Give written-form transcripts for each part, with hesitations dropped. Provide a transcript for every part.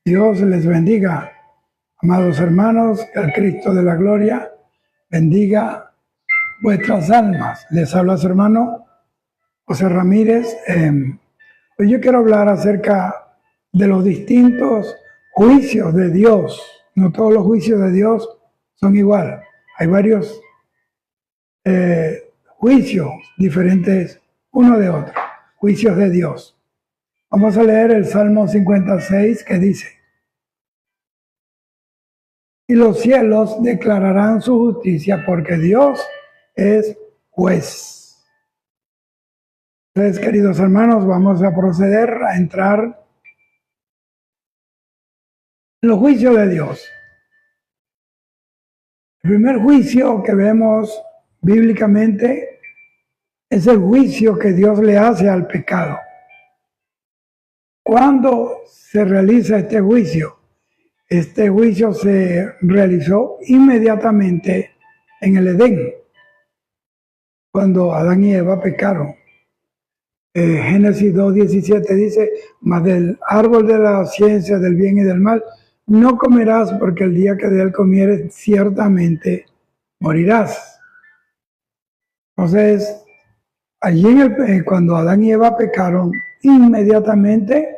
Dios les bendiga, amados hermanos, que el Cristo de la gloria bendiga vuestras almas. Les habla su hermano José Ramírez. Hoy yo quiero hablar acerca de los distintos juicios de Dios. No todos los juicios de Dios son igual. Hay varios juicios diferentes uno de otro, juicios de Dios. Vamos a leer el Salmo 56 que dice: y los cielos declararán su justicia, porque Dios es juez. Entonces, queridos hermanos, vamos a proceder a entrar en los juicios de Dios. El primer juicio que vemos bíblicamente es el juicio que Dios le hace al pecado. ¿Cuándo se realiza este juicio? Este juicio se realizó inmediatamente en el Edén, cuando Adán y Eva pecaron. Génesis 2:17 dice: mas del árbol de la ciencia del bien y del mal no comerás, porque el día que de él comieres ciertamente morirás. Entonces, allí cuando Adán y Eva pecaron, inmediatamente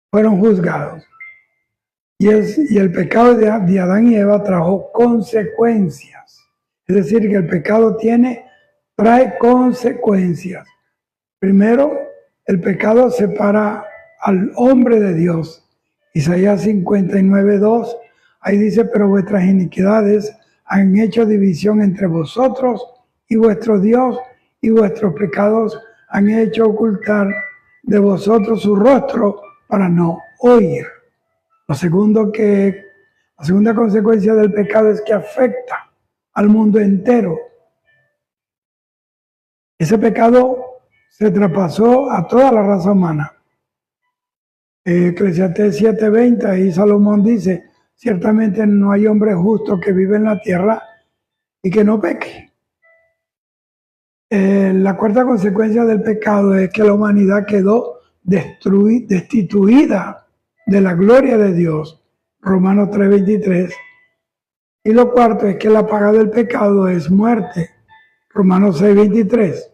fueron juzgados. Y el pecado de Adán y Eva trajo consecuencias. Es decir, que el pecado trae consecuencias. Primero, el pecado separa al hombre de Dios. Isaías 59:2, ahí dice: pero vuestras iniquidades han hecho división entre vosotros y vuestro Dios, y vuestros pecados han hecho ocultar de vosotros su rostro para no oír. La segunda consecuencia del pecado es que afecta al mundo entero. Ese pecado se traspasó a toda la raza humana. Eclesiastés 7:20, ahí Salomón dice: ciertamente no hay hombre justo que vive en la tierra y que no peque. La cuarta consecuencia del pecado es que la humanidad quedó destituida de la gloria de Dios, Romanos 3:23. Y lo cuarto es que la paga del pecado es muerte, Romanos 6:23.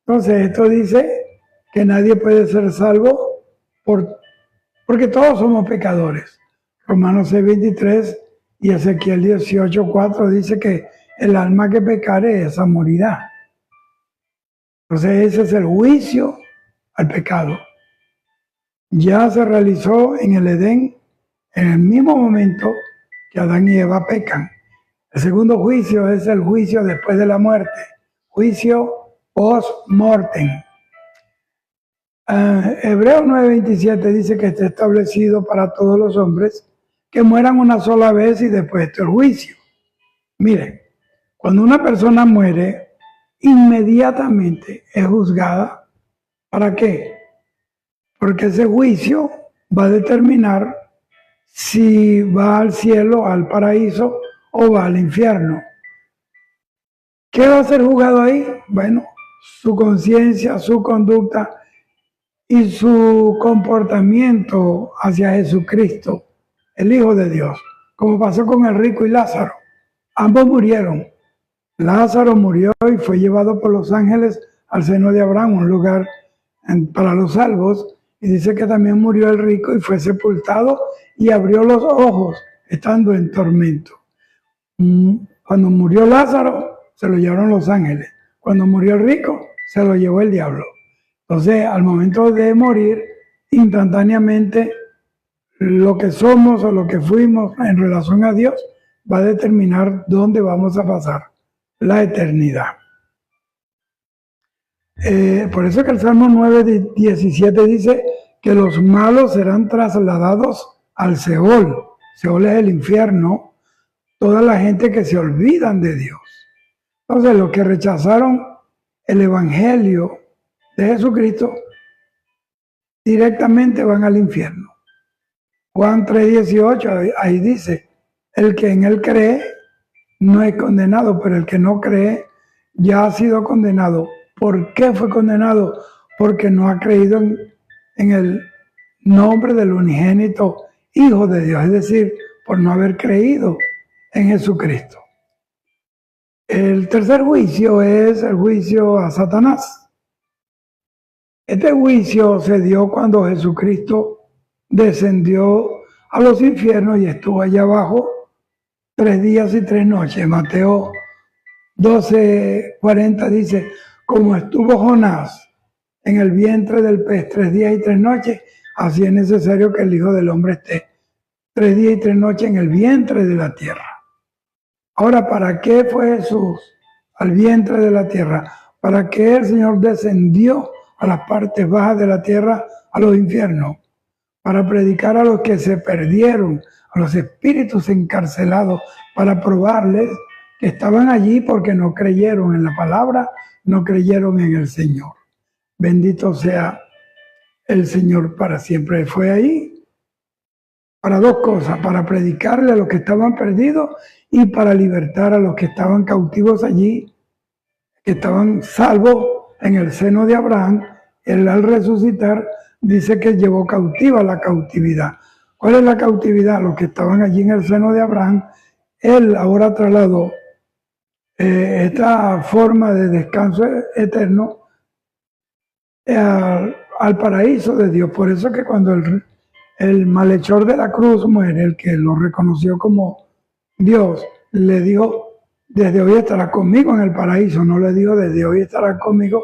Entonces esto dice que nadie puede ser salvo porque todos somos pecadores. Romanos 6:23 y Ezequiel 18:4 dice que el alma que pecare, esa morirá. Entonces ese es el juicio al pecado. Ya se realizó en el Edén en el mismo momento que Adán y Eva pecan. El segundo juicio es el juicio después de la muerte, juicio post-mortem. Hebreos 9:27 dice que está establecido para todos los hombres que mueran una sola vez y después el juicio. Miren, cuando una persona muere, inmediatamente es juzgada. ¿Para qué? Porque ese juicio va a determinar si va al cielo, al paraíso o va al infierno. ¿Qué va a ser juzgado ahí? Bueno, su conciencia, su conducta y su comportamiento hacia Jesucristo, el Hijo de Dios, como pasó con el rico y Lázaro. Ambos murieron. Lázaro murió y fue llevado por los ángeles al seno de Abraham, un lugar para los salvos. Y dice que también murió el rico y fue sepultado y abrió los ojos estando en tormento. Cuando murió Lázaro, se lo llevaron los ángeles. Cuando murió el rico, se lo llevó el diablo. Entonces, al momento de morir, instantáneamente, lo que somos o lo que fuimos en relación a Dios va a determinar dónde vamos a pasar la eternidad. Por eso que el Salmo 9:17 dice que los malos serán trasladados al Seol. Seol es el infierno. Toda la gente que se olvidan de Dios. Entonces, los que rechazaron el Evangelio de Jesucristo directamente van al infierno. Juan 3:18, ahí dice: el que en él cree no es condenado, pero el que no cree ya ha sido condenado. ¿Por qué fue condenado? Porque no ha creído en el nombre del unigénito Hijo de Dios, es decir, por no haber creído en Jesucristo. El tercer juicio es el juicio a Satanás. Este juicio se dio cuando Jesucristo descendió a los infiernos y estuvo allá abajo 3 días y 3 noches. Mateo 12:40 dice, como estuvo Jonás en el vientre del pez 3 días y 3 noches, así es necesario que el Hijo del Hombre esté 3 días y 3 noches en el vientre de la tierra. Ahora, ¿para qué fue Jesús al vientre de la tierra? ¿Para qué el Señor descendió a las partes bajas de la tierra, a los infiernos? Para predicar a los que se perdieron, a los espíritus encarcelados, para probarles que estaban allí porque no creyeron en la palabra, no creyeron en el Señor. Bendito sea el Señor para siempre. Fue ahí para 2 cosas, para predicarle a los que estaban perdidos y para libertar a los que estaban cautivos allí, que estaban salvos en el seno de Abraham. Él al resucitar dice que llevó cautiva la cautividad. ¿Cuál es la cautividad? Los que estaban allí en el seno de Abraham. Él ahora trasladó esta forma de descanso eterno al paraíso de Dios. Por eso que cuando el malhechor de la cruz muere, el que lo reconoció como Dios, le dijo, desde hoy estarás conmigo en el paraíso. No le dijo, desde hoy estarás conmigo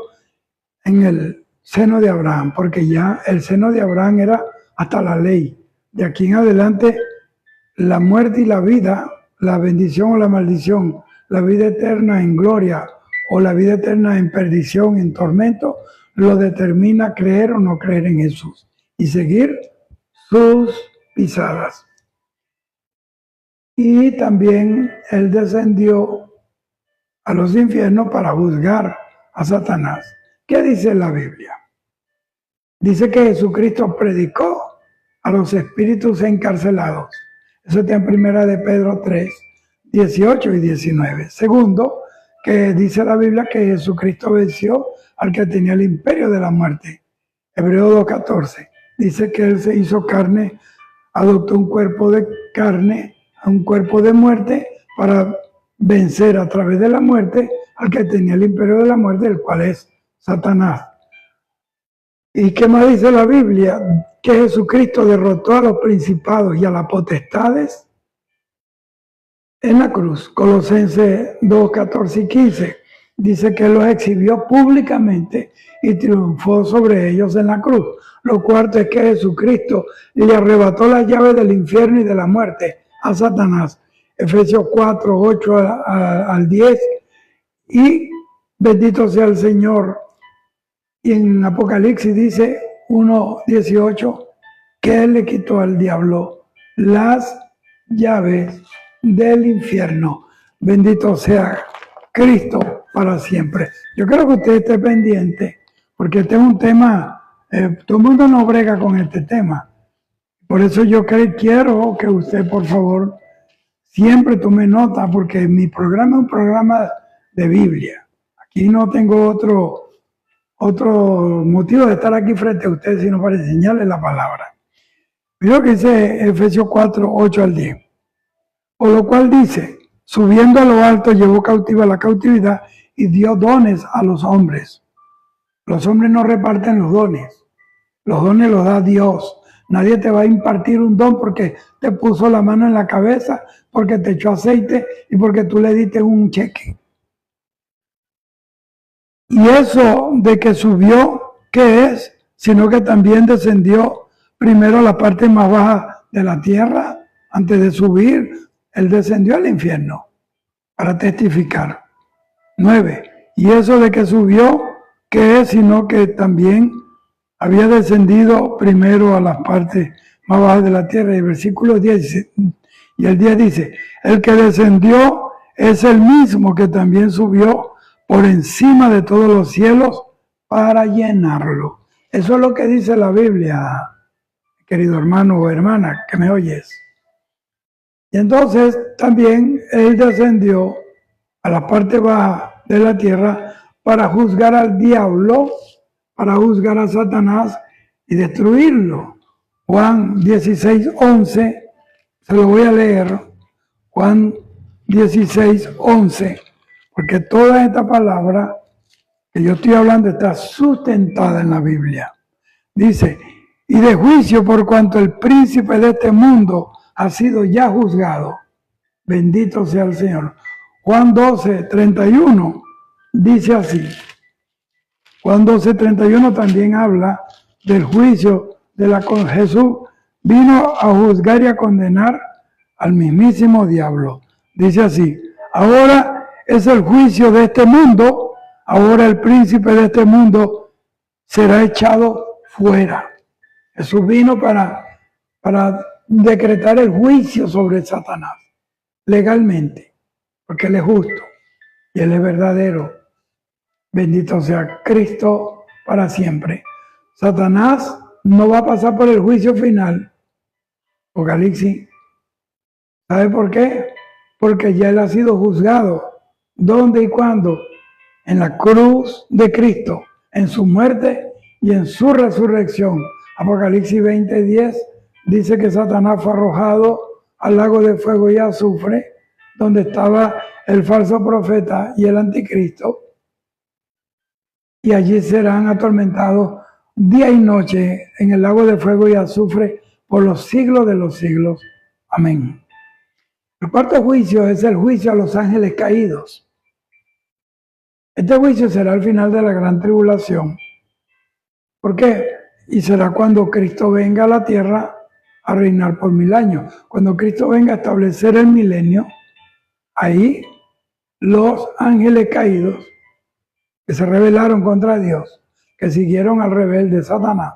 en el seno de Abraham, porque ya el seno de Abraham era hasta la ley. De aquí en adelante, la muerte y la vida, la bendición o la maldición, la vida eterna en gloria o la vida eterna en perdición, en tormento, lo determina creer o no creer en Jesús y seguir sus pisadas. Y también Él descendió a los infiernos para juzgar a Satanás. ¿Qué dice la Biblia? Dice que Jesucristo predicó a los espíritus encarcelados. Eso está en 1 de Pedro 3, 18 y 19. Segundo, que dice la Biblia que Jesucristo venció al que tenía el imperio de la muerte. Hebreos 2:14. Dice que Él se hizo carne, adoptó un cuerpo de carne, un cuerpo de muerte, para vencer a través de la muerte al que tenía el imperio de la muerte, el cual es Satanás. ¿Y qué más dice la Biblia? Que Jesucristo derrotó a los principados y a las potestades en la cruz. Colosenses 2:14 y 15 dice que Él los exhibió públicamente y triunfó sobre ellos en la cruz. Lo cuarto es que Jesucristo le arrebató las llaves del infierno y de la muerte a Satanás. Efesios 4, 8 al 10. Y bendito sea el Señor. Y en Apocalipsis dice 1:18 que Él le quitó al diablo las llaves del infierno. Bendito sea Cristo para siempre. Yo creo que usted esté pendiente, porque este es un tema, todo el mundo no brega con este tema. Por eso yo quiero que usted, por favor, siempre tome nota, porque mi programa es un programa de Biblia. Aquí no tengo otro motivo de estar aquí frente a ustedes, sino para enseñarles la palabra. Mira lo que dice Efesios 4, 8 al 10. Por lo cual dice, subiendo a lo alto llevó cautiva la cautividad y dio dones a los hombres. Los hombres no reparten los dones los da Dios. Nadie te va a impartir un don porque te puso la mano en la cabeza, porque te echó aceite y porque tú le diste un cheque. Y eso de que subió, ¿qué es? Sino que también descendió primero a la parte más baja de la tierra. Antes de subir, Él descendió al infierno para testificar. 9. Y eso de que subió, ¿qué es? Sino que también había descendido primero a las partes más bajas de la tierra. Y el versículo 10 dice, y el 10 dice, el que descendió es el mismo que también subió por encima de todos los cielos para llenarlo. Eso es lo que dice la Biblia, querido hermano o hermana que me oyes. Y entonces también Él descendió a la parte baja de la tierra para juzgar al diablo, para juzgar a Satanás y destruirlo. Juan 16:11, se lo voy a leer, Juan 16:11, porque toda esta palabra que yo estoy hablando está sustentada en la Biblia. Dice, y de juicio por cuanto el príncipe de este mundo ha sido ya juzgado. Bendito sea el Señor. Juan 12:31 dice así. Juan 12:31 también habla del juicio de la con Jesús. Vino a juzgar y a condenar al mismísimo diablo. Dice así, ahora es el juicio de este mundo, ahora el príncipe de este mundo será echado fuera. Jesús vino para decretar el juicio sobre Satanás, legalmente, porque Él es justo y Él es verdadero. Bendito sea Cristo para siempre. Satanás no va a pasar por el juicio final. Apocalipsis. ¿Sabe por qué? Porque ya Él ha sido juzgado. ¿Dónde y cuándo? En la cruz de Cristo, en su muerte y en su resurrección. Apocalipsis 20:10 dice que Satanás fue arrojado al lago de fuego y azufre, donde estaba el falso profeta y el anticristo, y allí serán atormentados día y noche en el lago de fuego y azufre por los siglos de los siglos. Amén. El cuarto juicio es el juicio a los ángeles caídos. Este juicio será al final de la gran tribulación. ¿Por qué? Y será cuando Cristo venga a la tierra a reinar por 1000 años. Cuando Cristo venga a establecer el milenio, ahí los ángeles caídos que se rebelaron contra Dios, que siguieron al rebelde Satanás,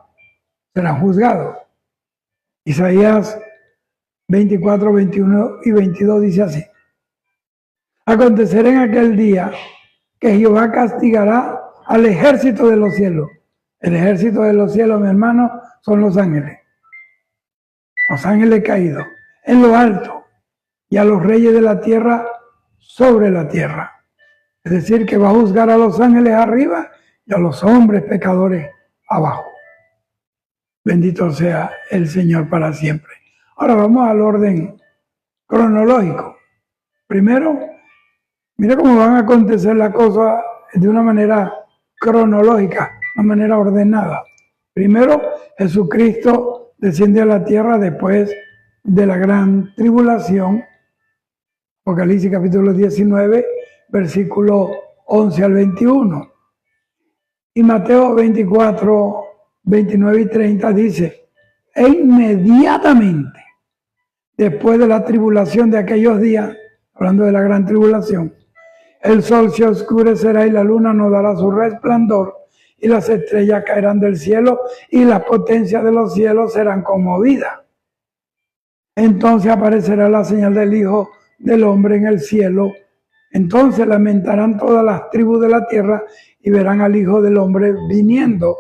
serán juzgados. Isaías 24, 21 y 22 dice así. Acontecerá en aquel día que Jehová castigará al ejército de los cielos. El ejército de los cielos, mi hermano, son los ángeles caídos en lo alto, y a los reyes de la tierra sobre la tierra. Es decir, que va a juzgar a los ángeles arriba y a los hombres pecadores abajo. Bendito sea el Señor para siempre. Ahora vamos al orden cronológico. Primero, mira cómo van a acontecer las cosas de una manera cronológica, una manera ordenada. Primero, Jesucristo desciende a la tierra después de la gran tribulación. Apocalipsis capítulo 19, versículo 11 al 21. Y Mateo 24, 29 y 30 dice, e inmediatamente después de la tribulación de aquellos días, hablando de la gran tribulación, el sol se oscurecerá y la luna no dará su resplandor, y las estrellas caerán del cielo y las potencias de los cielos serán conmovidas. Entonces aparecerá la señal del Hijo del Hombre en el cielo. Entonces lamentarán todas las tribus de la tierra y verán al Hijo del Hombre viniendo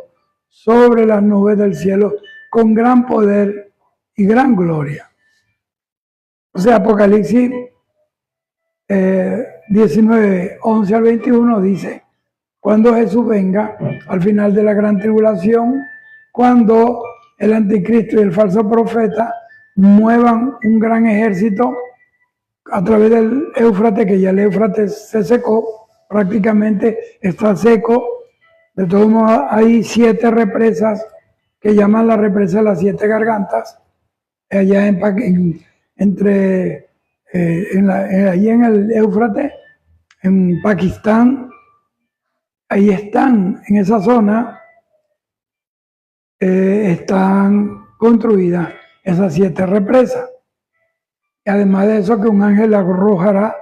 sobre las nubes del cielo con gran poder y gran gloria. O sea, Apocalipsis 19, 11 al 21 dice, cuando Jesús venga al final de la gran tribulación, cuando el anticristo y el falso profeta muevan un gran ejército a través del Éufrates, que ya el Éufrates se secó, prácticamente está seco. De todos modos, hay 7 represas que llaman la represa de las 7 gargantas, allá allí en el Éufrates, en Pakistán. Ahí están, en esa zona, están construidas esas 7 represas. Y además de eso, que un ángel arrojará,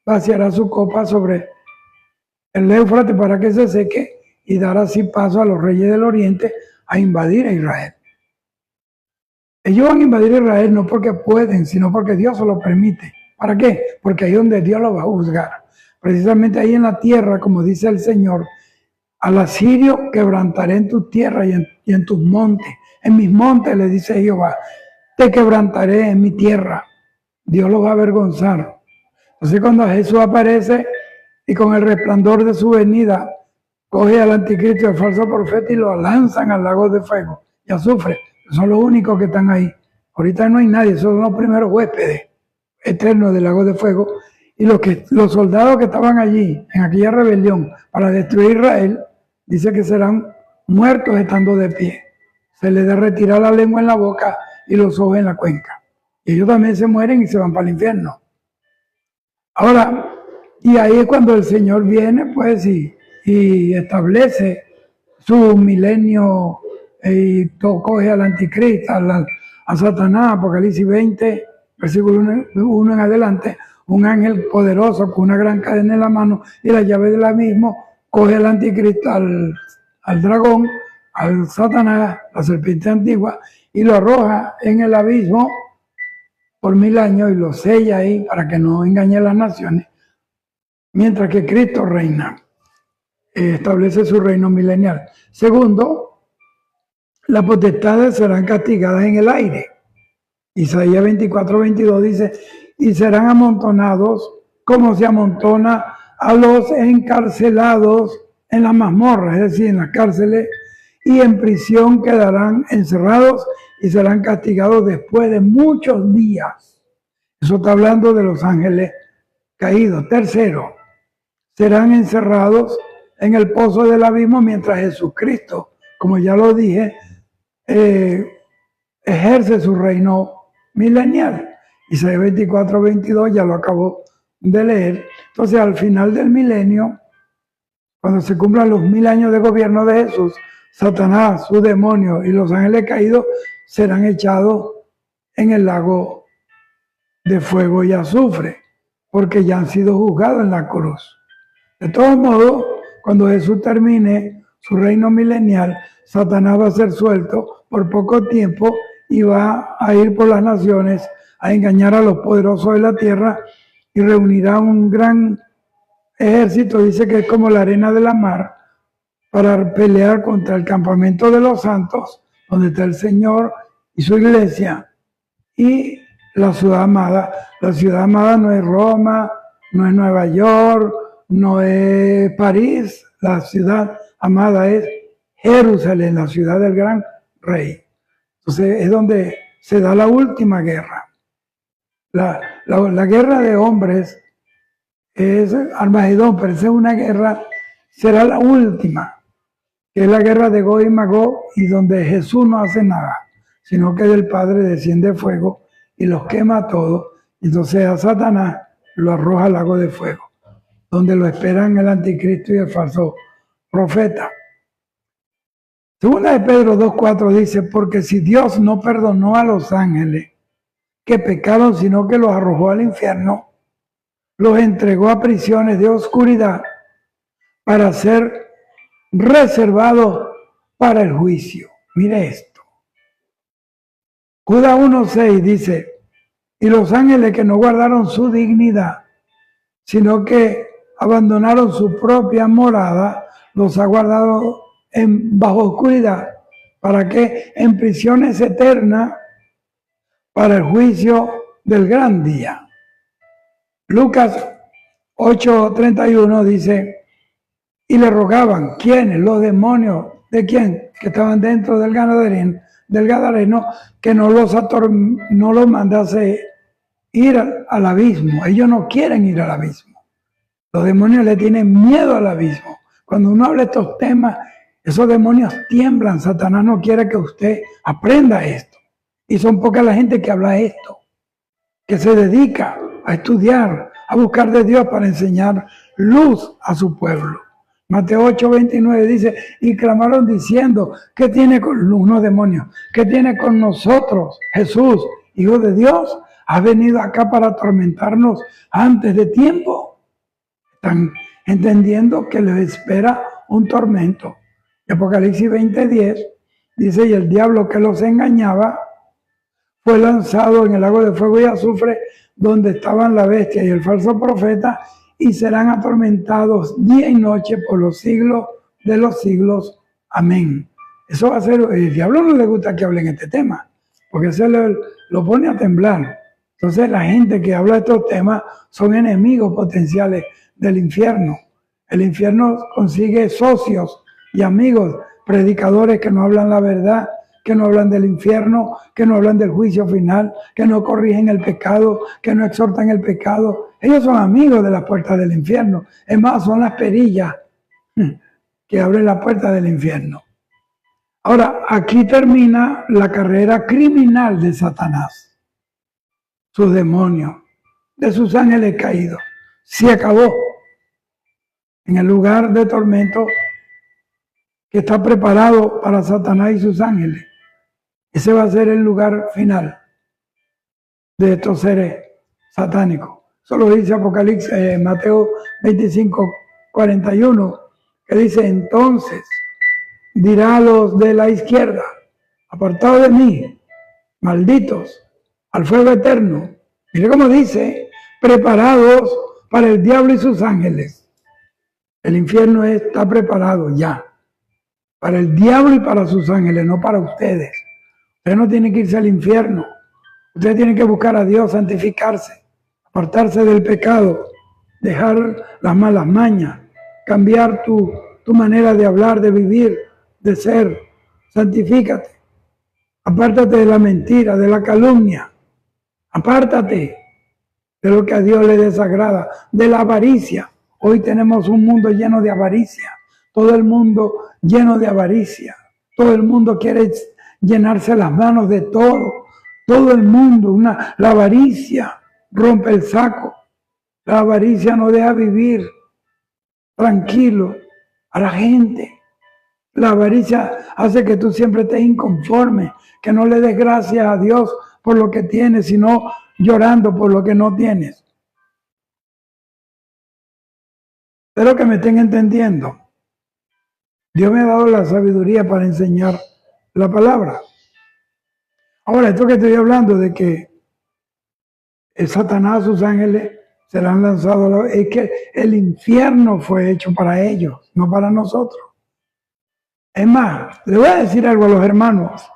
vaciará su copa sobre el Éufrates para que se seque y dar así paso a los reyes del oriente a invadir a Israel. Ellos van a invadir a Israel no porque pueden, sino porque Dios se lo permite. ¿Para qué? Porque ahí es donde Dios lo va a juzgar. Precisamente ahí en la tierra, como dice el Señor, al asirio quebrantaré en tu tierra y en tus montes. En mis montes, le dice Jehová, te quebrantaré en mi tierra. Dios lo va a avergonzar. Entonces cuando Jesús aparece y con el resplandor de su venida coge al anticristo y al falso profeta y lo lanzan al lago de fuego y azufre. son los únicos que están ahí. Ahorita no hay nadie, son los primeros huéspedes eternos del lago de fuego. Y los soldados que estaban allí en aquella rebelión para destruir Israel, dice que serán muertos estando de pie. Se les derretirá la lengua en la boca y los ojos en la cuenca. Y ellos también se mueren y se van para el infierno. Ahora, y ahí es cuando el Señor viene, pues, y establece su milenio y coge al anticristo, a Satanás, Apocalipsis 20, versículo 1 en adelante, un ángel poderoso con una gran cadena en la mano y la llave del abismo, coge al anticristo, al dragón, al Satanás, la serpiente antigua, y lo arroja en el abismo por 1000 años y lo sella ahí para que no engañe a las naciones, mientras que Cristo reina, establece su reino milenial. Segundo, las potestades serán castigadas en el aire. Isaías 24:22 dice, y serán amontonados como se amontona a los encarcelados en las mazmorras, es decir, en las cárceles, y en prisión quedarán encerrados y serán castigados después de muchos días. Eso está hablando de los ángeles caídos. Tercero, serán encerrados en el pozo del abismo mientras Jesucristo, como ya lo dije, ejerce su reino milenial. Isaías 24:22 ya lo acabo de leer. Entonces, al final del milenio, cuando se cumplan los 1000 años de gobierno de Jesús, Satanás, sus demonios y los ángeles caídos serán echados en el lago de fuego y azufre, porque ya han sido juzgados en la cruz. De todos modos, cuando Jesús termine su reino milenial, Satanás va a ser suelto por poco tiempo y va a ir por las naciones a engañar a los poderosos de la tierra y reunirá un gran ejército, dice que es como la arena de la mar, para pelear contra el campamento de los santos, donde está el Señor y su iglesia, y la ciudad amada. La ciudad amada no es Roma, no es Nueva York, no es París, la ciudad amada es Jerusalén, la ciudad del gran rey. Entonces es donde se da la última guerra. La guerra de hombres es Armagedón, pero esa es una guerra, será la última, que es la guerra de Gog y Magog, y donde Jesús no hace nada, sino que del Padre desciende fuego y los quema a todos. Entonces a Satanás lo arroja al lago de fuego, donde lo esperan el anticristo y el falso profeta. Segunda de Pedro 2:4 dice, porque si Dios no perdonó a los ángeles que pecaron, sino que los arrojó al infierno, los entregó a prisiones de oscuridad para ser reservados para el juicio. Mire esto. Judas 1:6 dice, y los ángeles que no guardaron su dignidad, sino que abandonaron su propia morada, los ha guardado bajo oscuridad, para que en prisiones eternas para el juicio del gran día. Lucas 8:31 dice, y le rogaban, ¿quiénes? Los demonios, ¿de quién? Que estaban dentro del Gadareno, que no los mandase ir al abismo. Ellos no quieren ir al abismo. Los demonios le tienen miedo al abismo. Cuando uno habla de estos temas, esos demonios tiemblan. Satanás no quiere que usted aprenda esto. Y son poca la gente que habla esto, que se dedica a estudiar, a buscar de Dios para enseñar luz a su pueblo. Mateo 8:29 dice, y clamaron diciendo, ¿qué tiene con unos demonios? ¿Qué tiene con nosotros, Jesús, Hijo de Dios? ¿Has venido acá para atormentarnos antes de tiempo? Están entendiendo que les espera un tormento. Apocalipsis 20:10 dice, y el diablo que los engañaba fue lanzado en el lago de fuego y azufre, donde estaban la bestia y el falso profeta, y serán atormentados día y noche por los siglos de los siglos. Amén. Eso va a ser, el diablo no le gusta que hablen este tema, porque se lo pone a temblar. Entonces la gente que habla de estos temas son enemigos potenciales del infierno. El infierno consigue socios y amigos, predicadores que no hablan la verdad, que no hablan del infierno, que no hablan del juicio final, que no corrigen el pecado, que no exhortan el pecado. Ellos son amigos de las puertas del infierno. Es más, son las perillas que abren la puerta del infierno. Ahora, aquí termina la carrera criminal de Satanás, sus demonios, de sus ángeles caídos. Se acabó en el lugar de tormento que está preparado para Satanás y sus ángeles. Ese va a ser el lugar final de estos seres satánicos. Eso lo dice Apocalipsis, Mateo 25, 41, que dice: entonces dirá a los de la izquierda, apartados de mí, malditos, al fuego eterno. Mire cómo dice, preparados para el diablo y sus ángeles. El infierno está preparado ya, para el diablo y para sus ángeles, no para ustedes. Ustedes no tienen que irse al infierno. Ustedes tienen que buscar a Dios, santificarse, apartarse del pecado, dejar las malas mañas, cambiar tu manera de hablar, de vivir, de ser. Santifícate. Apártate de la mentira, de la calumnia. Apártate de lo que a Dios le desagrada, de la avaricia. Hoy tenemos un mundo lleno de avaricia. Todo el mundo lleno de avaricia. Todo el mundo quiere llenarse las manos de todo. Todo el mundo, la avaricia rompe el saco. La avaricia no deja vivir tranquilo a la gente. La avaricia hace que tú siempre estés inconforme, que no le des gracias a Dios por lo que tienes, sino llorando por lo que no tienes. Espero que me estén entendiendo. Dios me ha dado la sabiduría para enseñar la palabra. Ahora, esto que estoy hablando de que Satanás, sus ángeles, serán lanzados, es que el infierno fue hecho para ellos, no para nosotros. Es más, le voy a decir algo a los hermanos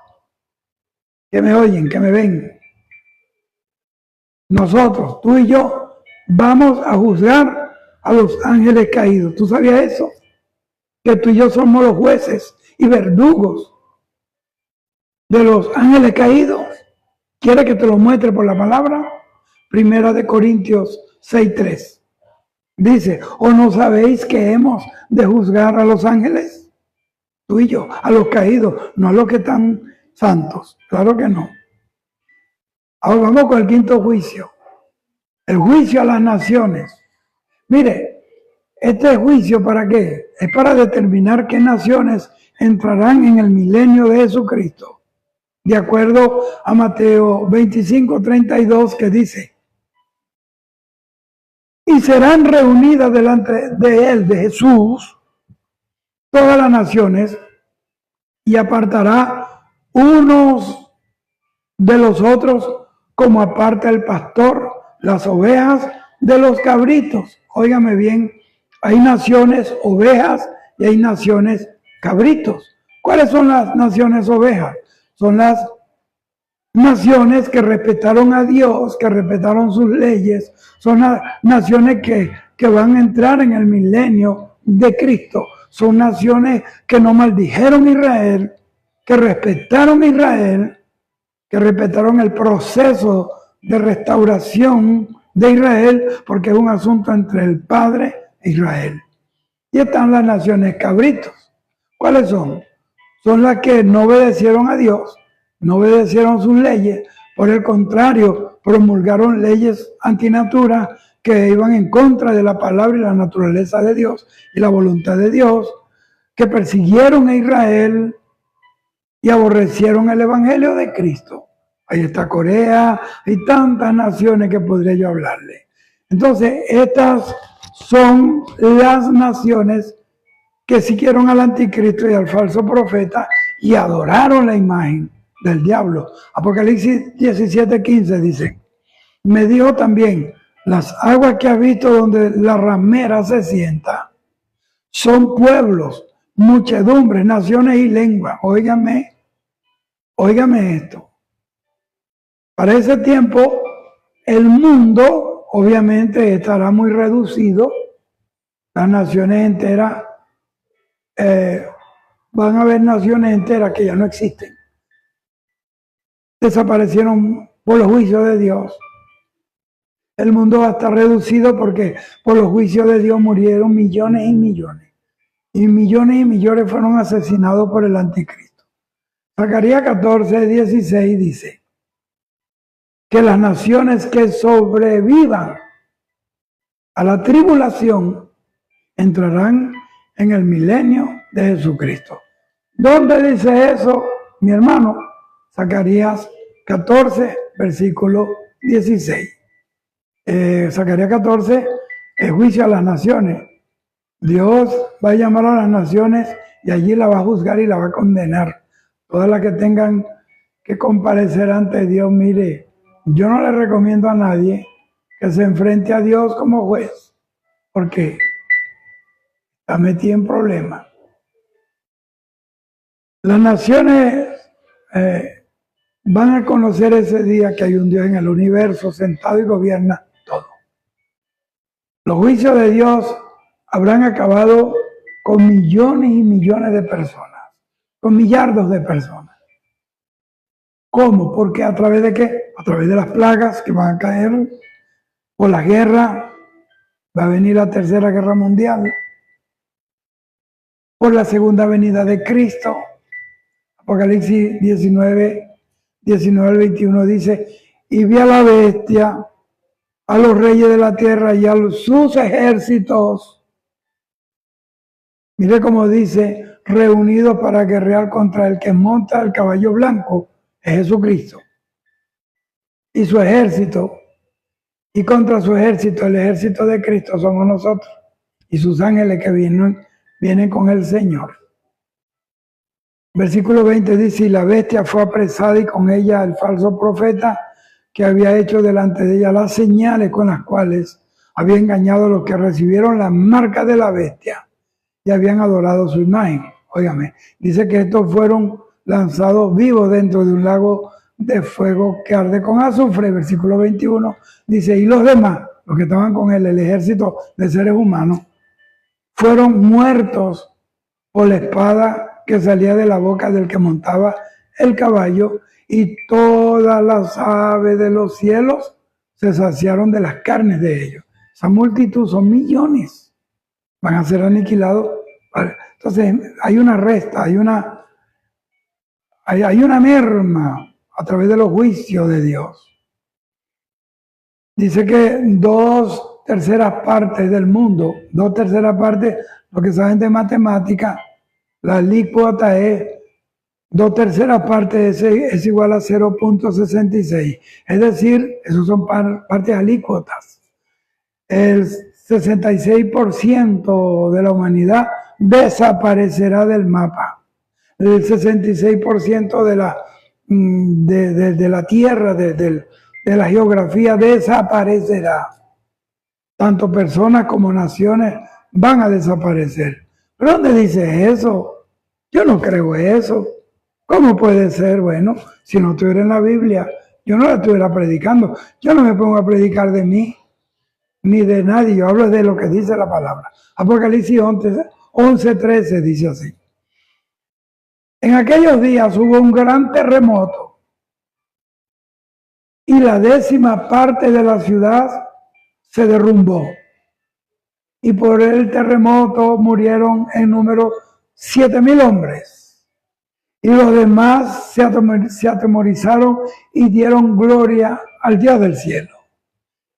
que me oyen, que me ven. Nosotros, tú y yo, vamos a juzgar a los ángeles caídos. ¿Tú sabías eso? Que tú y yo somos los jueces y verdugos de los ángeles caídos. ¿Quieres que te lo muestre por la palabra? Primera de Corintios 6:3. Dice, ¿o no sabéis que hemos de juzgar a los ángeles? Tú y yo, a los caídos, no a los que están santos. Claro que no. Ahora vamos con el quinto juicio. El juicio a las naciones. Mire, este juicio, ¿para qué? Es para determinar qué naciones entrarán en el milenio de Jesucristo. De acuerdo a Mateo 25:32, que dice, y serán reunidas delante de él, de Jesús, todas las naciones, y apartará unos de los otros, como aparta el pastor las ovejas de los cabritos. Óigame bien, hay naciones ovejas y hay naciones cabritos. ¿Cuáles son las naciones ovejas? Son las naciones que respetaron a Dios, que respetaron sus leyes. Son las naciones que van a entrar en el milenio de Cristo. Son naciones que no maldijeron a Israel, que respetaron a Israel, que respetaron el proceso de restauración de Israel, porque es un asunto entre el Padre e Israel. Y están las naciones cabritos. ¿Cuáles son? Son las que no obedecieron a Dios, no obedecieron sus leyes, por el contrario, promulgaron leyes antinatura que iban en contra de la palabra y la naturaleza de Dios y la voluntad de Dios, que persiguieron a Israel y aborrecieron el evangelio de Cristo. Ahí está Corea y tantas naciones que podría yo hablarle. Entonces, estas son las naciones que siguieron al anticristo y al falso profeta y adoraron la imagen del diablo. Apocalipsis 17:15 dice, me dijo también, las aguas que has visto donde la ramera se sienta son pueblos, muchedumbres, naciones y lenguas. Óigame esto. Para ese tiempo, el mundo obviamente estará muy reducido. Las naciones enteras, van a haber naciones enteras que ya no existen. desaparecieron por los juicios de Dios. El mundo va a estar reducido porque por los juicios de Dios murieron millones y millones. Y millones fueron asesinados por el anticristo. Zacarías 14:16 dice que las naciones que sobrevivan a la tribulación entrarán en el milenio de Jesucristo. ¿Dónde dice eso, mi hermano? Zacarías 14, versículo 16. Zacarías 14, el juicio a las naciones. Dios va a llamar a las naciones y allí la va a juzgar y la va a condenar. Todas las que tengan que comparecer ante Dios, mire, yo no le recomiendo a nadie que se enfrente a Dios como juez, porque está metido en problemas. Las naciones van a conocer ese día que hay un Dios en el universo sentado y gobierna todo. Los juicios de Dios habrán acabado con millones y millones de personas, con millardos de personas. ¿Cómo? Porque a través de qué? A través de las plagas que van a caer, por la guerra, va a venir la tercera guerra mundial, por la segunda venida de Cristo. Apocalipsis 19 al 21 dice, y vi a la bestia, a los reyes de la tierra y a sus ejércitos. Mire cómo dice, reunidos para guerrear contra el que monta el caballo blanco, es Jesucristo, y su ejército, y contra su ejército, el ejército de Cristo somos nosotros, y sus ángeles que vienen con el Señor. Versículo 20 dice, y la bestia fue apresada y con ella el falso profeta que había hecho delante de ella las señales con las cuales había engañado a los que recibieron la marca de la bestia y habían adorado su imagen. Óigame, dice que estos fueron lanzados vivos dentro de un lago de fuego que arde con azufre. Versículo 21 dice, y los demás, los que estaban con él, el ejército de seres humanos, fueron muertos por la espada que salía de la boca del que montaba el caballo, y todas las aves de los cielos se saciaron de las carnes de ellos. Esa multitud son millones, van a ser aniquilados. Entonces hay una resta, hay una merma a través de los juicios de Dios. Dice que 2/3 partes del mundo, 2/3 partes, lo que saben de matemática, la alícuota es 2/3 partes es igual a 0.66. Es decir, esos son partes alícuotas. El 66% de la humanidad desaparecerá del mapa. El 66% de la tierra, de la geografía desaparecerá. Tanto personas como naciones van a desaparecer. ¿Pero dónde dice eso? Yo no creo eso. ¿Cómo puede ser? Bueno, si no estuviera en la Biblia, yo no la estuviera predicando. Yo no me pongo a predicar de mí, ni de nadie. Yo hablo de lo que dice la palabra. Apocalipsis 11:13 dice así. En aquellos días hubo un gran terremoto y la 10ª parte de la ciudad se derrumbó. Y por el terremoto murieron en número 7,000 hombres. Y los demás se atemorizaron y dieron gloria al Dios del cielo.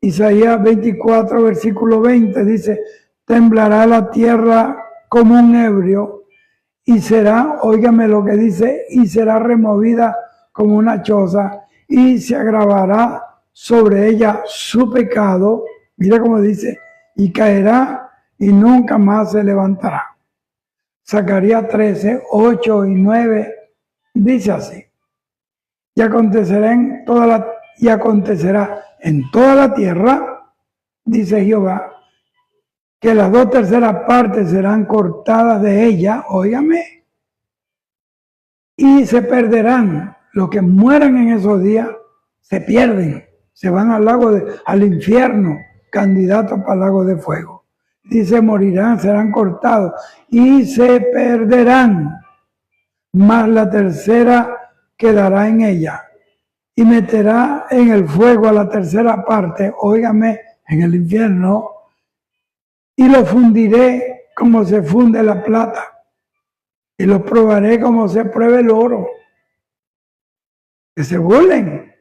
Isaías 24, versículo 20 dice, temblará la tierra como un ebrio y será, óigame lo que dice, y será removida como una choza y se agravará sobre ella su pecado. Mira cómo dice, y caerá y nunca más se levantará. Zacarías 13, 8 y 9 dice así, y acontecerá en toda la tierra, dice Jehová, que las 2/3 partes serán cortadas de ella, óigame, y se perderán. Los que mueran en esos días se pierden, se van al infierno, candidatos para el lago de fuego. Dice, morirán, serán cortados y se perderán, mas la tercera quedará en ella. y meterá en el fuego a la tercera parte, óigame, en el infierno, y lo fundiré como se funde la plata, y lo probaré como se prueba el oro. Que se burlen,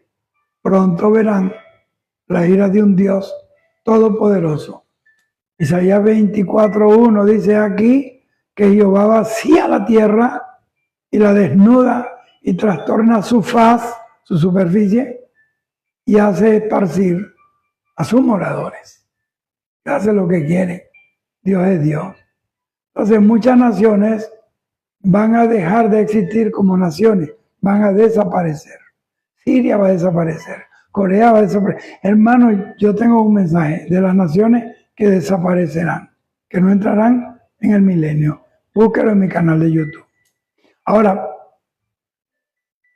pronto verán la ira de un Dios todopoderoso. Isaías 24:1 dice aquí que Jehová vacía la tierra y la desnuda y trastorna su faz, su superficie, y hace esparcir a sus moradores. Hace lo que quiere. Dios es Dios. Entonces muchas naciones van a dejar de existir como naciones, van a desaparecer. Siria va a desaparecer, Corea va a desaparecer. Hermano, yo tengo un mensaje de las naciones que desaparecerán, que no entrarán en el milenio. Búsquelo en mi canal de YouTube. Ahora,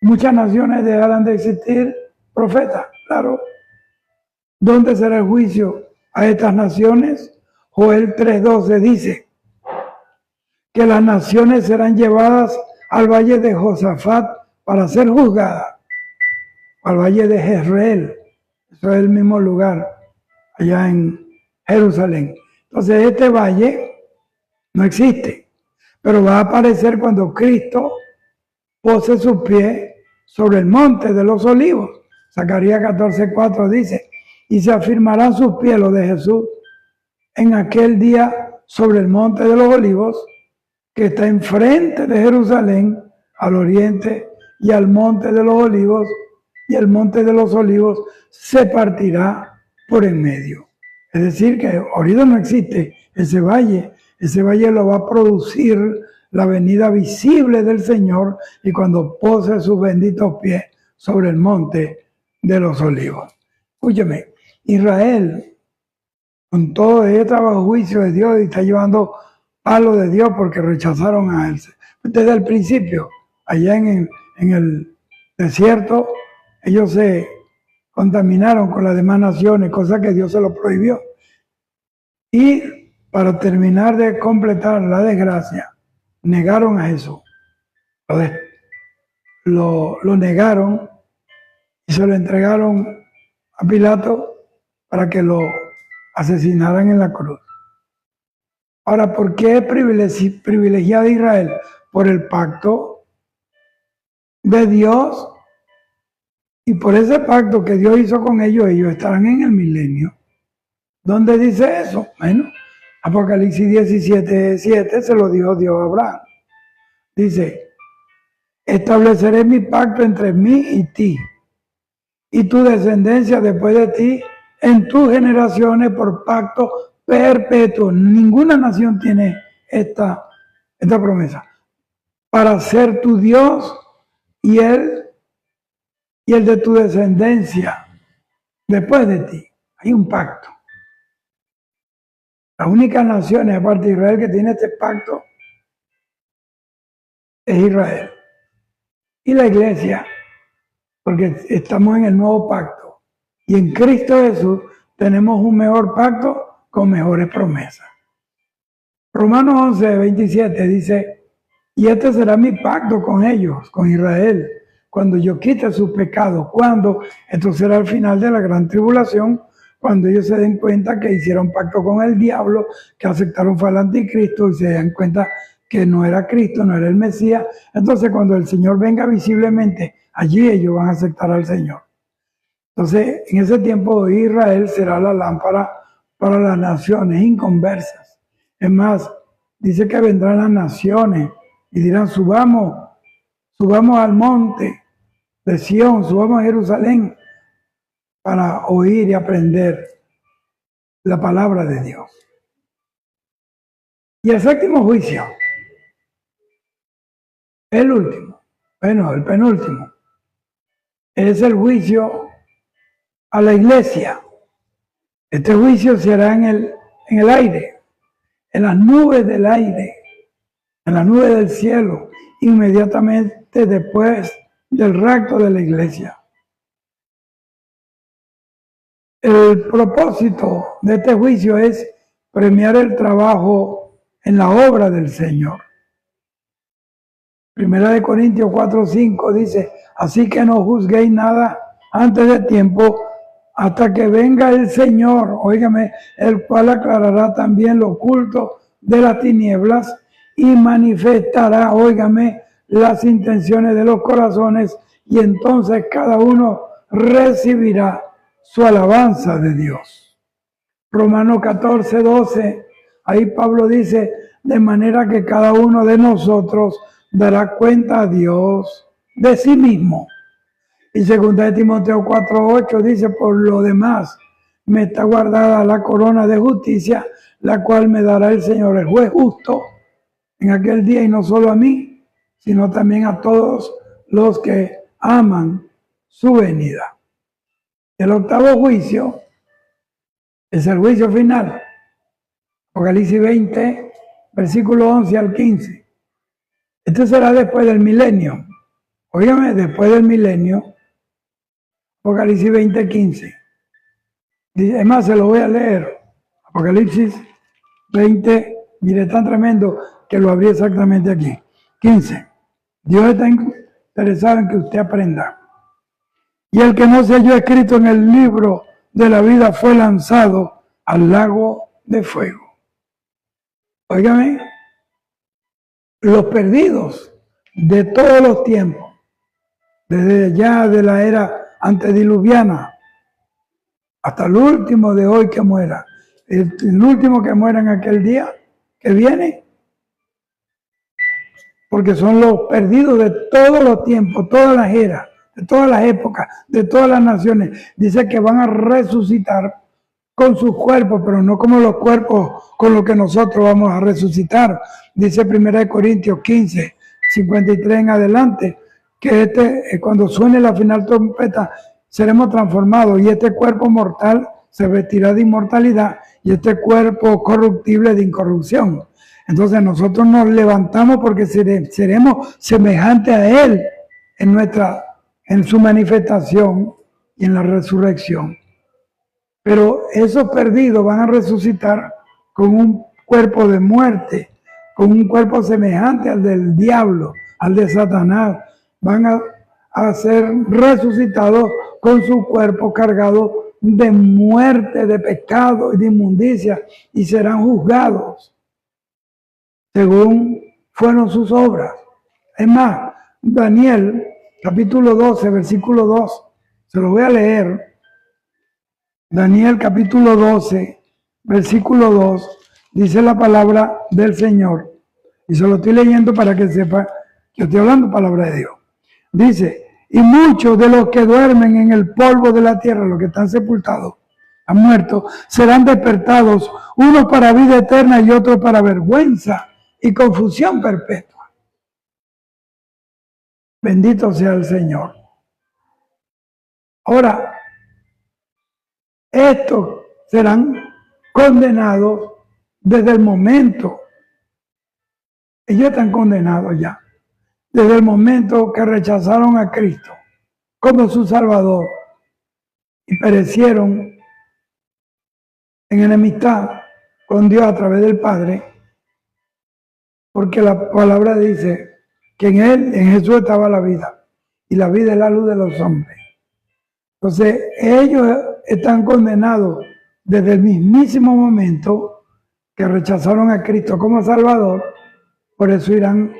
muchas naciones dejarán de existir profetas, claro. ¿Dónde será el juicio a estas naciones? Joel 3:12 dice que las naciones serán llevadas al valle de Josafat para ser juzgadas, al valle de Jezreel, eso es el mismo lugar, allá en Jerusalén. Entonces este valle no existe, pero va a aparecer cuando Cristo pose sus pies sobre el monte de los olivos. Zacarías 14:4 dice, y se afirmarán sus pies, los de Jesús, en aquel día sobre el monte de los olivos, que está enfrente de Jerusalén, al oriente, y al monte de los olivos, y el monte de los olivos se partirá por en medio. Es decir, que ahorita no existe ese valle lo va a producir la venida visible del Señor, y cuando pose sus benditos pies sobre el monte de los olivos. Escúcheme, Israel, con todo este bajo juicio de Dios, y está llevando palo de Dios porque rechazaron a él. Desde el principio, allá en el desierto, ellos se contaminaron con las demás naciones, cosa que Dios se lo prohibió. Y para terminar de completar la desgracia, negaron a Jesús. Lo negaron y se lo entregaron a Pilato para que lo asesinaran en la cruz. Ahora, ¿por qué es privilegiado Israel? Por el pacto de Dios, y por ese pacto que Dios hizo con ellos, ellos estarán en el milenio. ¿Dónde dice eso? Bueno, Apocalipsis 17:7 se lo dijo Dios a Abraham. Dice, estableceré mi pacto entre mí y ti, y tu descendencia después de ti, en tus generaciones por pacto perpetuo. Ninguna nación tiene esta promesa. Para ser tu Dios y el de tu descendencia después de ti. Hay un pacto. Las únicas naciones, aparte de Israel, que tiene este pacto es Israel. Y la iglesia, porque estamos en el nuevo pacto. Y en Cristo Jesús tenemos un mejor pacto con mejores promesas. Romanos 11:27 dice, y este será mi pacto con ellos, con Israel, cuando yo quite sus pecados. ¿Cuándo? Esto será al final de la gran tribulación, cuando ellos se den cuenta que hicieron pacto con el diablo, que aceptaron fue al anticristo y se den cuenta que no era Cristo, no era el Mesías. Entonces cuando el Señor venga visiblemente, allí ellos van a aceptar al Señor. Entonces en ese tiempo Israel será la lámpara para las naciones inconversas. Es más, dice que vendrán las naciones y dirán, subamos al monte de Sión, subamos a Jerusalén para oír y aprender la palabra de Dios. Y el séptimo juicio, el último, bueno, el penúltimo, es el juicio a la iglesia. Este juicio será en el aire, en las nubes del aire, en las nubes del cielo, inmediatamente después del rapto de la iglesia. El propósito de este juicio es premiar el trabajo en la obra del Señor. Primera de Corintios 4:5 dice, así que no juzguéis nada antes de tiempo, hasta que venga el Señor, óigame, el cual aclarará también lo oculto de las tinieblas y manifestará, óigame, las intenciones de los corazones, y entonces cada uno recibirá su alabanza de Dios. Romanos 14, 12, ahí Pablo dice, de manera que cada uno de nosotros dará cuenta a Dios de sí mismo. Y 2 Timoteo 4, 8 dice, por lo demás, me está guardada la corona de justicia, la cual me dará el Señor, el juez justo, en aquel día, y no solo a mí, sino también a todos los que aman su venida. El octavo juicio es el juicio final. Apocalipsis 20, versículo 11 al 15. Este será después del milenio. Óigame, después del milenio, Apocalipsis 20, 15. Es más, se lo voy a leer. Apocalipsis 20, mire, tan tremendo que lo abrí exactamente aquí. 15. Dios está interesado en que usted aprenda. Y el que no se halló escrito en el libro de la vida fue lanzado al lago de fuego. Óigame, los perdidos de todos los tiempos, desde ya de la era antediluviana hasta el último de hoy que muera, el último que muera en aquel día que viene, porque son los perdidos de todos los tiempos, todas las eras, de todas las épocas, de todas las naciones. Dice que van a resucitar con sus cuerpos, pero no como los cuerpos con los que nosotros vamos a resucitar. Dice 1 Corintios 15, 53 en adelante, que cuando suene la final trompeta, seremos transformados, y este cuerpo mortal se vestirá de inmortalidad, y este cuerpo corruptible de incorrupción. Entonces nosotros nos levantamos porque seremos semejantes a Él en su manifestación y en la resurrección. Pero esos perdidos van a resucitar con un cuerpo de muerte, con un cuerpo semejante al del diablo, al de Satanás. Van a ser resucitados con su cuerpo cargado de muerte, de pecado y de inmundicia, y serán juzgados según fueron sus obras. Es más, Daniel, capítulo 12, versículo 2, se lo voy a leer. Daniel, capítulo 12, versículo 2, dice la palabra del Señor. Y se lo estoy leyendo para que sepa que estoy hablando palabra de Dios. Dice, y muchos de los que duermen en el polvo de la tierra, los que están sepultados, han muerto, serán despertados, unos para vida eterna y otros para vergüenza y confusión perpetua. Bendito sea el Señor. Ahora, estos serán condenados desde el momento, ellos están condenados ya, desde el momento que rechazaron a Cristo como su Salvador y perecieron en enemistad con Dios a través del Padre, porque la palabra dice que en Él, en Jesús estaba la vida, y la vida es la luz de los hombres. Entonces, ellos están condenados desde el mismísimo momento que rechazaron a Cristo como Salvador, por eso irán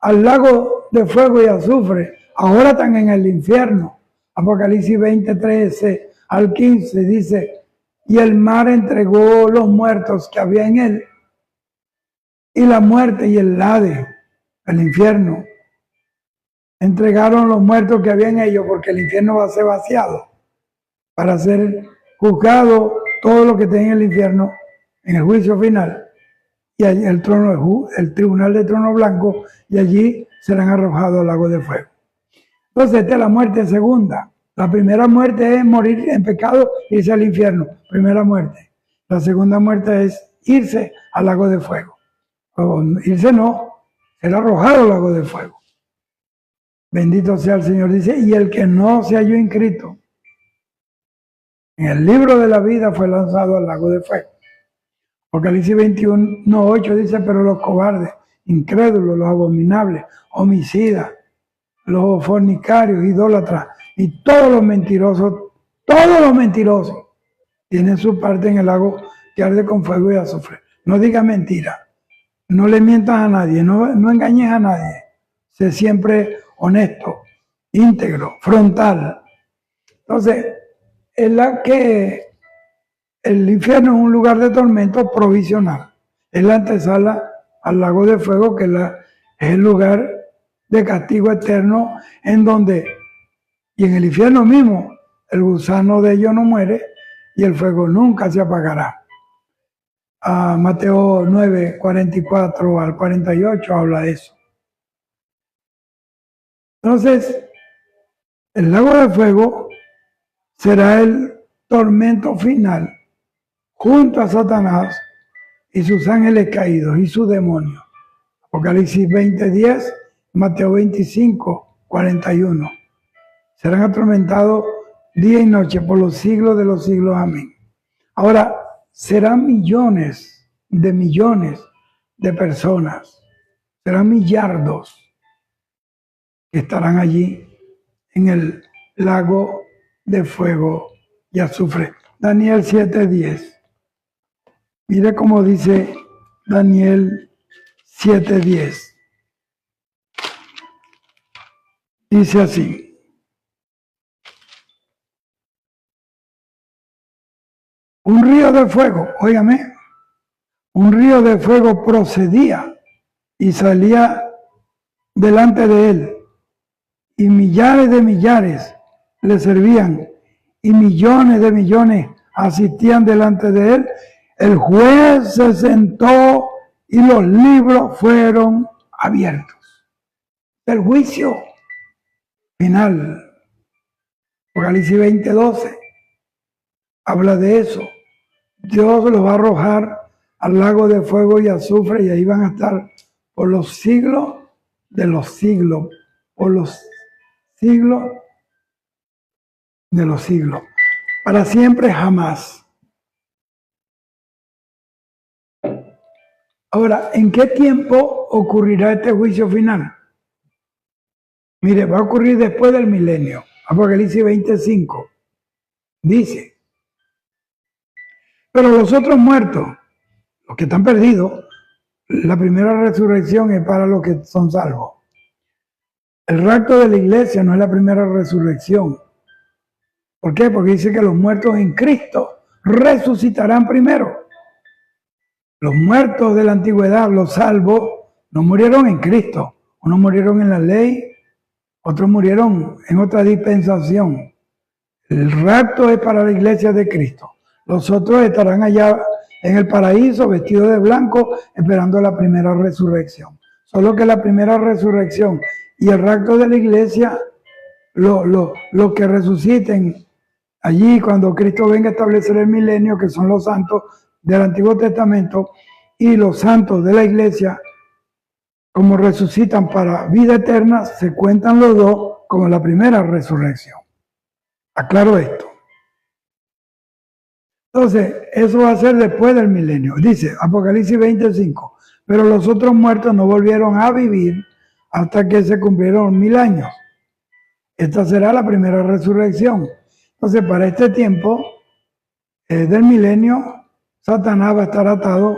al lago de fuego y azufre. Ahora están en el infierno. Apocalipsis 20, 13 al 15 dice, y el mar entregó los muertos que había en él, y la muerte y el Hades, el infierno, entregaron los muertos que había en ellos, porque el infierno va a ser vaciado para ser juzgado todo lo que esté en el infierno en el juicio final, y allí el tribunal del trono blanco, y allí serán arrojados al lago de fuego. Entonces esta es la muerte segunda. La primera muerte es morir en pecado y irse al infierno, primera muerte. La segunda muerte es irse al lago de fuego. O irse no, ser arrojado al lago de fuego. Bendito sea el Señor. Dice, y el que no se halló inscrito en el libro de la vida fue lanzado al lago de fuego. Apocalipsis 21, 8 dice, pero los cobardes, incrédulos, los abominables, homicidas, los fornicarios, idólatras, Y todos los mentirosos tienen su parte en el lago que arde con fuego y azufre. No digas mentira, no le mientas a nadie, no engañes a nadie. Sé siempre honesto, íntegro, frontal. Entonces, es la que el infierno es un lugar de tormento provisional. Es la antesala al lago de fuego, que es el lugar de castigo eterno, en donde, y en el infierno mismo, el gusano de ellos no muere y el fuego nunca se apagará. Mateo 9, 44 al 48 habla de eso. Entonces, el lago de fuego será el tormento final junto a Satanás y sus ángeles caídos y sus demonios. Apocalipsis 20:10, Mateo 25:41. Serán atormentados día y noche por los siglos de los siglos. Amén. Ahora, serán millones de personas, serán millardos que estarán allí en el lago de fuego y azufre. Daniel 7:10. Mire cómo dice Daniel 7:10. Dice así: un río de fuego, óigame, un río de fuego procedía y salía delante de él, y millares de millares le servían, y millones de millones asistían delante de él. El juez se sentó y los libros fueron abiertos. El juicio final. Apocalipsis 20:12 habla de eso. Dios los va a arrojar al lago de fuego y azufre, y ahí van a estar por los siglos de los siglos, por los siglos de los siglos, para siempre jamás. Ahora, ¿en qué tiempo ocurrirá este juicio final? Mire, va a ocurrir después del milenio. Apocalipsis 25 dice: pero los otros muertos, los que están perdidos, la primera resurrección es para los que son salvos. El rapto de la iglesia no es la primera resurrección. ¿Por qué? Porque dice que los muertos en Cristo resucitarán primero. Los muertos de la antigüedad, los salvos, no murieron en Cristo. Unos murieron en la ley, otros murieron en otra dispensación. El rapto es para la iglesia de Cristo. Los otros estarán allá en el paraíso, vestidos de blanco, esperando la primera resurrección. Solo que la primera resurrección y el rapto de la iglesia, los que resuciten allí cuando Cristo venga a establecer el milenio, que son los santos del Antiguo Testamento, y los santos de la iglesia, como resucitan para vida eterna, se cuentan los dos como la primera resurrección. Aclaro esto. Entonces, eso va a ser después del milenio. Dice Apocalipsis 25, pero los otros muertos no volvieron a vivir hasta que se cumplieron 1000 años. Esta será la primera resurrección. Entonces, para este tiempo del milenio, Satanás va a estar atado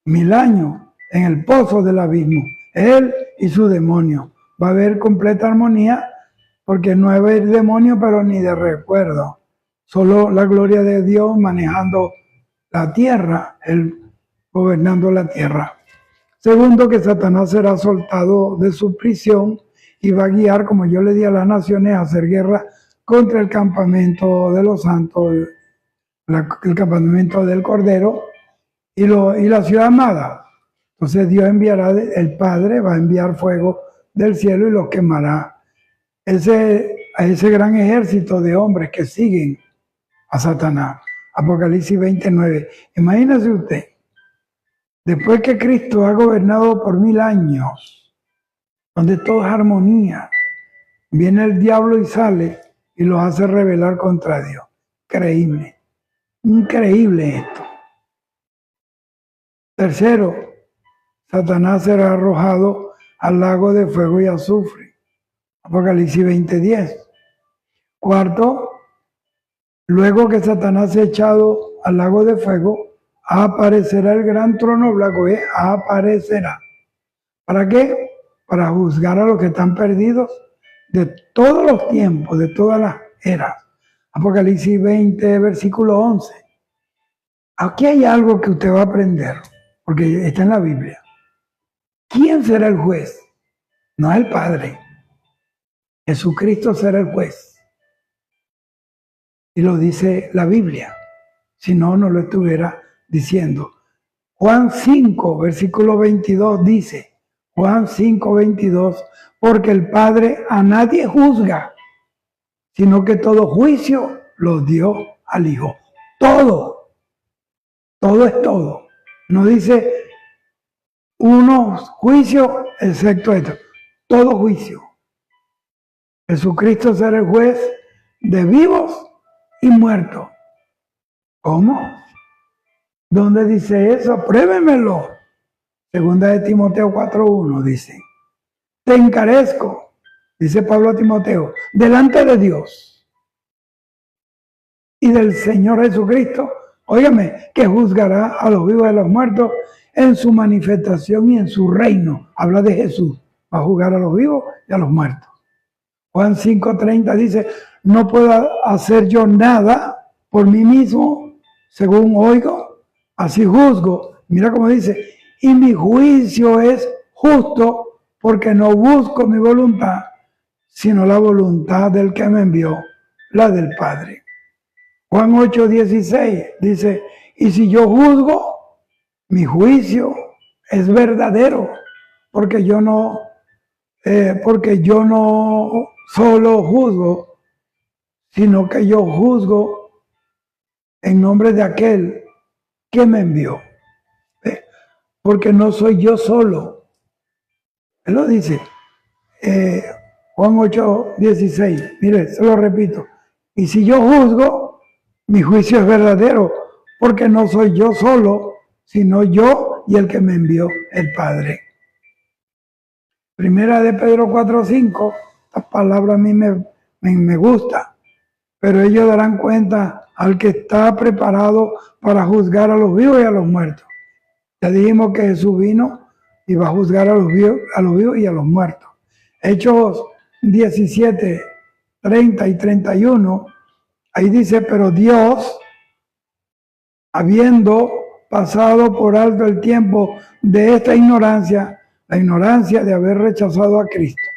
1000 años en el pozo del abismo. Él y su demonio. Va a haber completa armonía, porque no va a haber demonio, pero ni de recuerdo. Solo la gloria de Dios manejando la tierra, Él gobernando la tierra. Segundo, que Satanás será soltado de su prisión y va a guiar, como yo le di a las naciones, a hacer guerra contra el campamento de los santos, el campamento del Cordero y la ciudad amada. Entonces Dios enviará, el Padre va a enviar fuego del cielo y los quemará. A ese gran ejército de hombres que siguen a Satanás. Apocalipsis 29. Imagínese usted, después que Cristo ha gobernado por 1000 años, donde todo es armonía, viene el diablo y sale y los hace rebelar contra Dios. Increíble. Increíble esto. Tercero, Satanás será arrojado al lago de fuego y azufre. Apocalipsis 20:10. Cuarto, luego que Satanás se ha echado al lago de fuego, aparecerá el gran trono blanco, aparecerá. ¿Para qué? Para juzgar a los que están perdidos de todos los tiempos, de todas las eras. Apocalipsis 20, versículo 11. Aquí hay algo que usted va a aprender, porque está en la Biblia. ¿Quién será el juez? No es el Padre. Jesucristo será el juez. Y lo dice la Biblia. Si no, no lo estuviera diciendo. Juan 5, versículo 22 dice, Juan 5, 22, porque el Padre a nadie juzga, sino que todo juicio lo dio al Hijo. Todo es todo. No dice unos juicios, excepto esto. Todo juicio. Jesucristo será el juez de vivos y muertos. ¿Cómo? ¿Dónde dice eso? Pruébemelo. Segunda de Timoteo 4:1 dice, te encarezco, dice Pablo a Timoteo, delante de Dios y del Señor Jesucristo, óigame, que juzgará a los vivos y a los muertos en su manifestación y en su reino. Habla de Jesús, va a juzgar a los vivos y a los muertos. Juan 5:30 dice, no puedo hacer yo nada por mí mismo, según oigo, así juzgo. Mira cómo dice, y mi juicio es justo porque no busco mi voluntad, sino la voluntad del que me envió, la del Padre. Juan 8:16 dice, y si yo juzgo, mi juicio es verdadero, porque yo no solo juzgo, sino que yo juzgo en nombre de aquel que me envió. Porque no soy yo solo. Él lo dice. Juan 8:16. Mire, se lo repito. Y si yo juzgo, mi juicio es verdadero, porque no soy yo solo, sino yo y el que me envió, el Padre. Primera de Pedro 4:5. Esta palabra a mí me gusta. Pero ellos darán cuenta al que está preparado para juzgar a los vivos y a los muertos. Ya dijimos que Jesús vino y va a juzgar a los vivos y a los muertos. Hechos 17, 30 y 31, ahí dice, pero Dios, habiendo pasado por alto el tiempo de esta ignorancia, la ignorancia de haber rechazado a Cristo.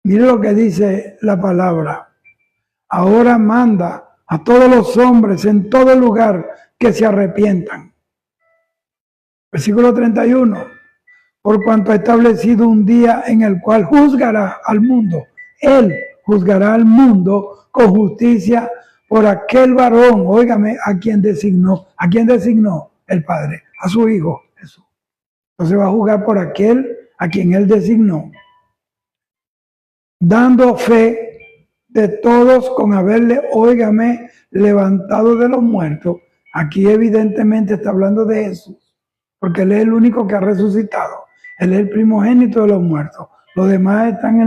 Mire lo que dice la palabra. Ahora manda a todos los hombres en todo lugar que se arrepientan. Versículo 31. Por cuanto ha establecido un día en el cual juzgará al mundo. Él juzgará al mundo con justicia por aquel varón, óigame, a quien designó. ¿A quién designó? El Padre, a su Hijo Jesús. Entonces va a juzgar por aquel a quien él designó. Dando fe de todos con haberle, óigame, levantado de los muertos. Aquí evidentemente está hablando de Jesús, porque él es el único que ha resucitado. Él es el primogénito de los muertos. Los demás están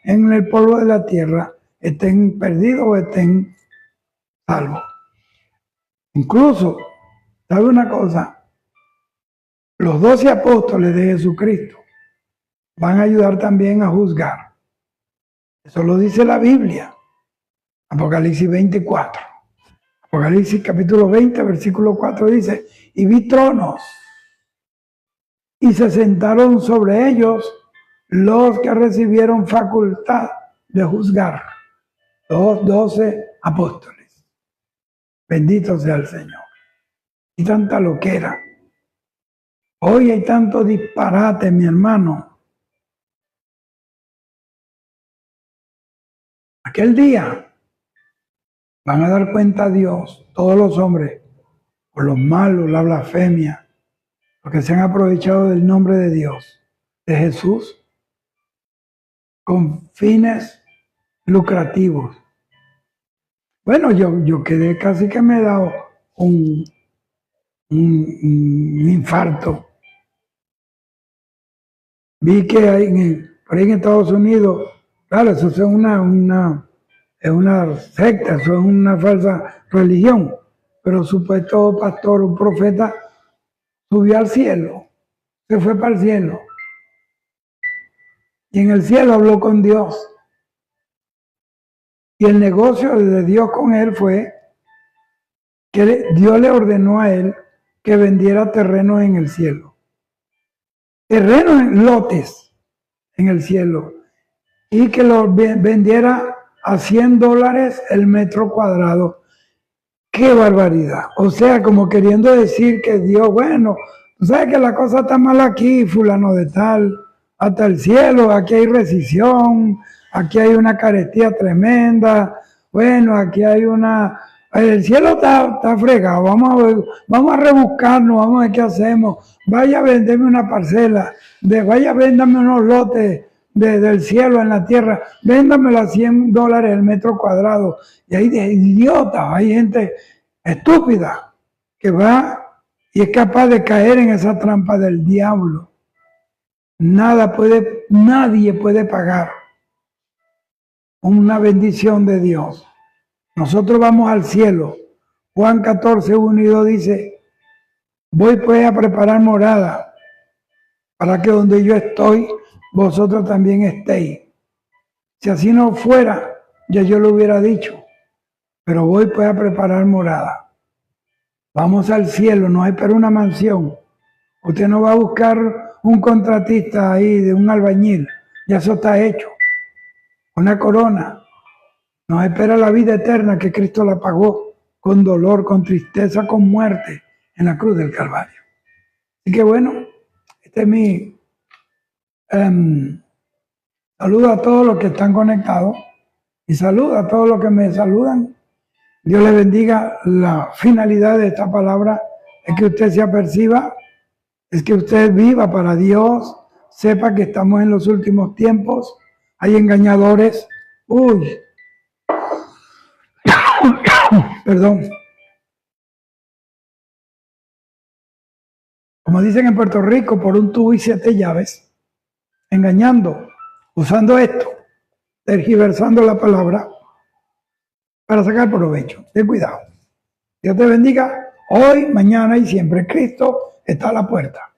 en el polvo de la tierra, estén perdidos o estén salvos. Incluso, ¿sabe una cosa? Los 12 apóstoles de Jesucristo van a ayudar también a juzgar. Eso lo dice la Biblia. Apocalipsis 24. Apocalipsis capítulo 20, versículo 4 dice, y vi tronos, y se sentaron sobre ellos los que recibieron facultad de juzgar. Los 12 apóstoles. Bendito sea el Señor. Y tanta loquera. Hoy hay tanto disparate, mi hermano. Aquel día van a dar cuenta a Dios, todos los hombres, por los malos, la blasfemia, los que se han aprovechado del nombre de Dios, de Jesús, con fines lucrativos. Bueno, yo quedé casi que me he dado un infarto. Vi que por ahí en Estados Unidos, claro, eso es una es una secta, eso es una falsa religión. Pero supuesto pastor, un profeta, subió al cielo, se fue para el cielo. Y en el cielo habló con Dios. Y el negocio de Dios con él fue que Dios le ordenó a él que vendiera terrenos en el cielo. Terrenos en lotes en el cielo. Y que los vendiera a $100 el metro cuadrado. ¡Qué barbaridad! O sea, como queriendo decir que Dios, bueno, tú sabes que la cosa está mal aquí, fulano de tal, hasta el cielo, aquí hay rescisión, aquí hay una carestía tremenda, bueno, aquí hay una... El cielo está fregado, vamos a rebuscarnos, vamos a ver qué hacemos. Vaya a venderme una parcela, vaya a venderme unos lotes del cielo en la tierra, véndamelo a $100 el metro cuadrado. Y hay de idiotas, hay gente estúpida que va y es capaz de caer en esa trampa del diablo. Nadie puede pagar una bendición de Dios. Nosotros vamos al cielo. Juan 14, 1 y 2 dice, voy pues a preparar morada para que donde yo estoy, vosotros también estéis. Si así no fuera, ya yo lo hubiera dicho, pero voy pues a preparar morada. Vamos al cielo, no hay pero una mansión. Usted no va a buscar un contratista ahí de un albañil, ya eso está hecho. Una corona. Nos espera la vida eterna que Cristo la pagó con dolor, con tristeza, con muerte en la cruz del Calvario. Así que bueno, este es mi saludo a todos los que están conectados y saludo a todos los que me saludan. Dios les bendiga. La finalidad de esta palabra es que usted se aperciba, es que usted viva para Dios, sepa que estamos en los últimos tiempos, hay engañadores. Uy, perdón. Como dicen en Puerto Rico, por un tubo y 7 llaves, engañando, usando esto, tergiversando la palabra para sacar provecho. Ten cuidado. Dios te bendiga hoy, mañana y siempre. Cristo está a la puerta.